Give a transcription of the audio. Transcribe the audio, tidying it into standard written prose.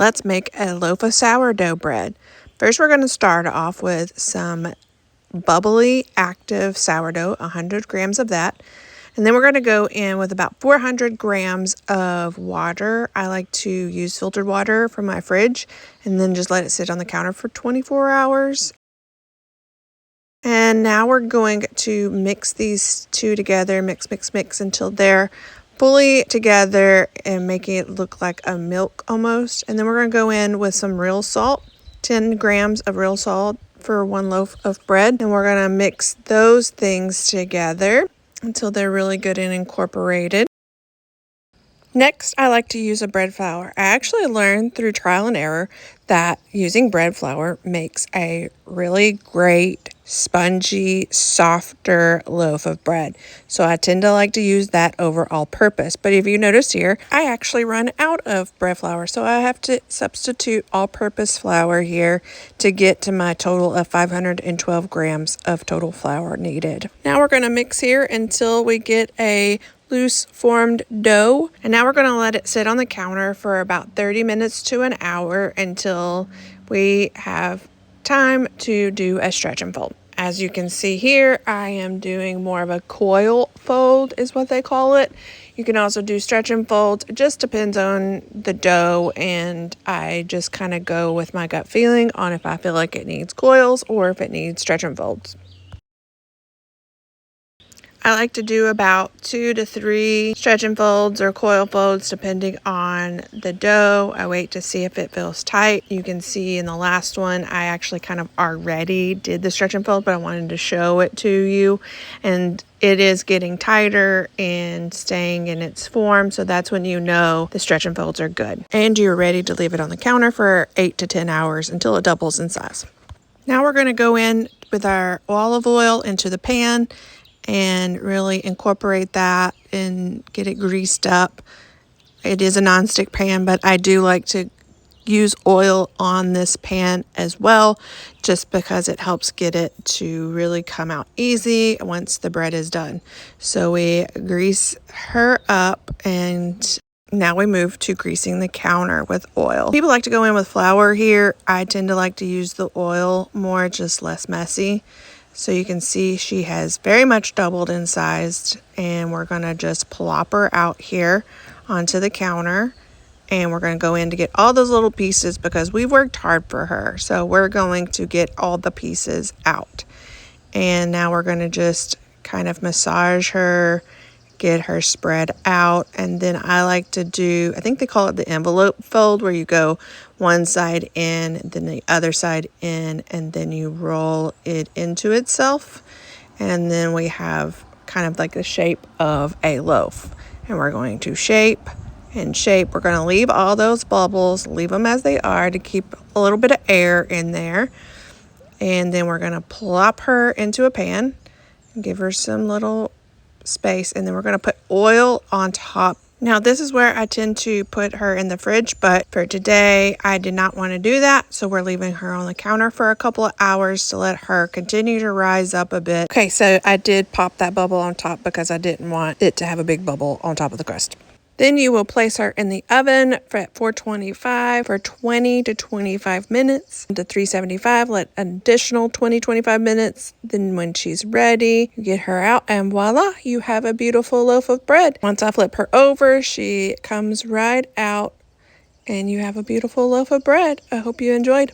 let's make a loaf of sourdough bread. First, we're going to start off with some bubbly active sourdough, 100 grams of that. And then we're going to go in with about 400 grams of water. I like to use filtered water from my fridge and then just let it sit on the counter for 24 hours. And now we're going to mix these two together, mix until they're fully together and making it look like a milk almost. And then we're going to go in with some real salt, 10 grams of real salt for one loaf of bread. And we're going to mix those things together until they're really good and incorporated. Next, I like to use a bread flour. I actually learned through trial and error that using bread flour makes a really great, spongy, softer loaf of bread. So I tend to like to use that over all-purpose. But if you notice here, I actually run out of bread flour. So I have to substitute all-purpose flour here to get to my total of 512 grams of total flour needed. Now we're going to mix here until we get a loose formed dough, and now we're going to let it sit on the counter for about 30 minutes to an hour until we have time to do a stretch and fold. As you can see here, I am doing more of a coil fold is what they call it. You can also do stretch and fold. It just depends on the dough, and I just kind of go with my gut feeling on if I feel like it needs coils or if it needs stretch and folds. I like to do about 2 to 3 stretch and folds or coil folds depending on the dough. I wait to see if it feels tight. You can see in the last one I actually kind of already did the stretch and fold, but I wanted to show it to you. And it is getting tighter and staying in its form, so that's when you know the stretch and folds are good. And you're ready to leave it on the counter for 8 to 10 hours until it doubles in size. Now we're going to go in with our olive oil into the pan and really incorporate that and get it greased up. It is a nonstick pan, but I do like to use oil on this pan as well, just because it helps get it to really come out easy once the bread is done. So we grease her up, and now we move to greasing the counter with oil. People like to go in with flour here. I tend to like to use the oil more, just less messy. So you can see she has very much doubled in size, and we're going to just plop her out here onto the counter, and we're going to go in to get all those little pieces because we worked hard for her. So we're going to get all the pieces out. And now we're going to just kind of massage her, get her spread out. And then I like to do, I think they call it the envelope fold, where you go one side in, then the other side in, and then you roll it into itself. And then we have kind of like the shape of a loaf. And we're going to shape and shape. We're going to leave all those bubbles, leave them as they are to keep a little bit of air in there. And then we're going to plop her into a pan and give her some little space, and then we're going to put oil on top. Now this is where I tend to put her in the fridge, but for today I did not want to do that, so we're leaving her on the counter for a couple of hours to let her continue to rise up a bit. Okay, so I did pop that bubble on top because I didn't want it to have a big bubble on top of the crust. Then you will place her in the oven at 425 for 20 to 25 minutes. To 375, let an additional 20-25 minutes. Then when she's ready, you get her out, and voila, you have a beautiful loaf of bread. Once I flip her over, she comes right out, and you have a beautiful loaf of bread. I hope you enjoyed.